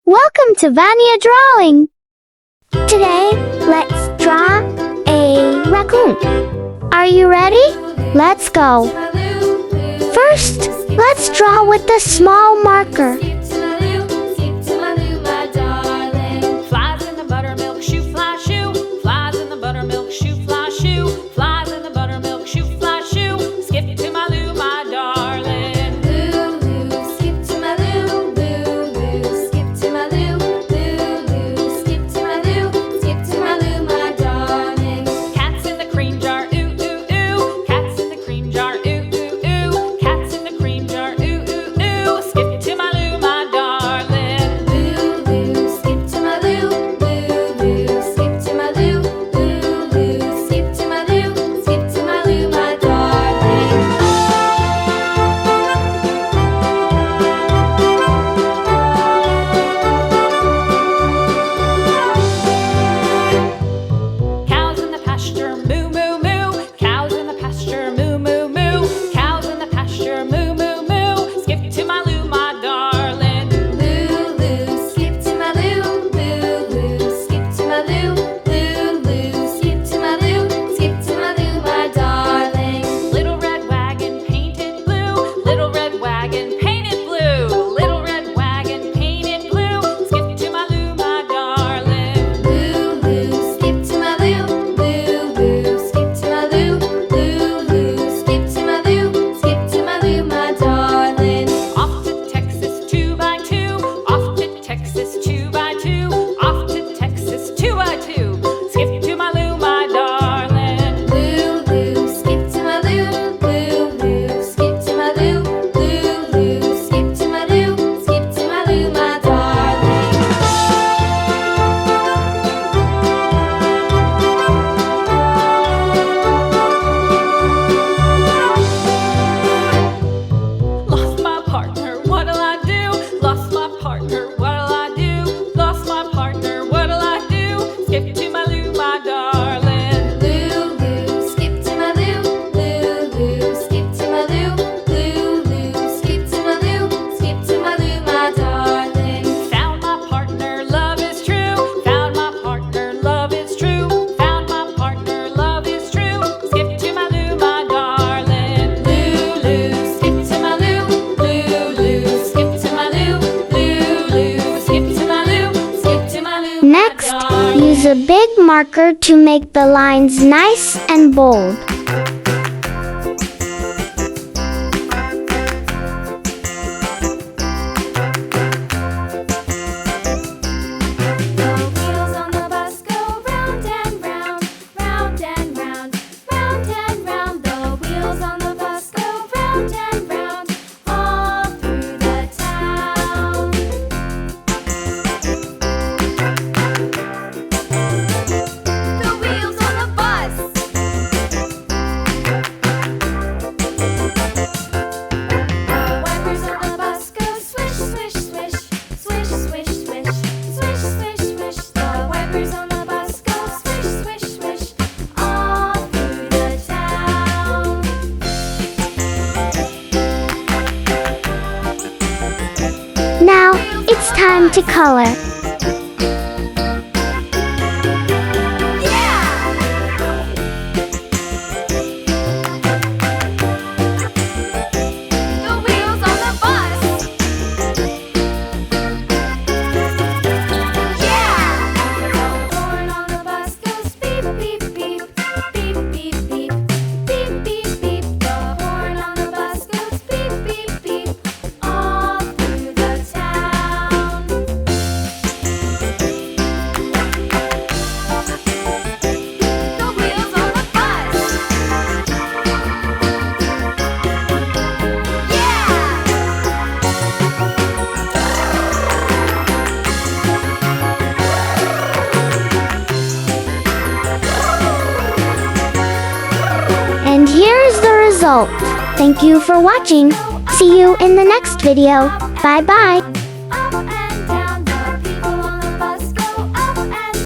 Welcome to Vania Drawing! Today, let's draw a raccoon. Are you ready? Let's go! First, let's draw with a small marker. Flies in the buttermilk shoe, fly shoe. Flies in the buttermilk shoe, fly shoe. Flies in the buttermilk shoe, fly shoe. Skip to my Lou, my darling. Lou, skip to my Lou. Lou, skip to my Lou. Lou, skip to my Lou. Skip to my Lou, my darling. Cats in the cream jar, ooh, ooh, ooh. Cats in the cream jar, ooh, ooh, ooh. Cats in the cream jar, ooh, ooh, ooh. Skip to my Lou, my darling. Lou, skip to my Lou. Lou, skip to my Lou. Lou, skip to my Lou. Skip to my Lou, my darling. Cows in the pasture, moo, moo, moo. Cows in the pasture, moo, moo, moo. Cows in the pasture, moo, moo, moo. Skip to my Lou, my darling. Lou, skip to my Lou. Lou, skip to my Lou. Lou, skip to my Lou. Skip to my Lou, my darling. Little red wagon painted blue. Little red wagon painted blue. Little red wagon painted blue. Skip to my Lou, my darling. Lou, skip to my Lou. Lou, skip to my Lou. Lou, skip to my Lou. Skip to my Lou, my darling. Off to Texas 2x2. Off to Texas 2x2. Off to Texas 2x2. Skip to my Lou, my darling. Lou, skip to my Lou. Lou, skip to my Lou. Lou, skip to my Lou. Skip to my Lou, my darling. Lost my partner, what'll I do? Lost my partner, what'll I do? Lost my partner, what'll I do? Skip to my Lou, my darling. Lou, skip to my Lou. Lou, skip to my Lou. Lou, skip to my Lou. Skip to my Lou, my darling. Found my partner, love is true. Found my partner, love is true. Found my partner, love is true. Skip to my Lou, my darling. Lou, skip to my Lou. Lou, skip to my Lou. Lou, skip to my Lou. Skip to my Lou, my Next, darling. use a big marker to make the lines nice and bold. The wheels on the bus go round and round, round and round, round and round. The wheels on the bus go round and round, all through the town. The wheels on the bus. The wipers on the bus go swish, swish, swish, swish, swish, swish, swish, swish, swish. The wipers on the bus go swish, swish, swish, all through the town. Now, it's time to color. The wheels on the bus. The horn on the bus goes beep, beep, beep, beep, beep, beep, beep, beep, beep. The horn on the bus goes beep, beep, beep, all through the town. The wheels on the bus. And here's the result. Thank you for watching. See you in the next video. Bye bye.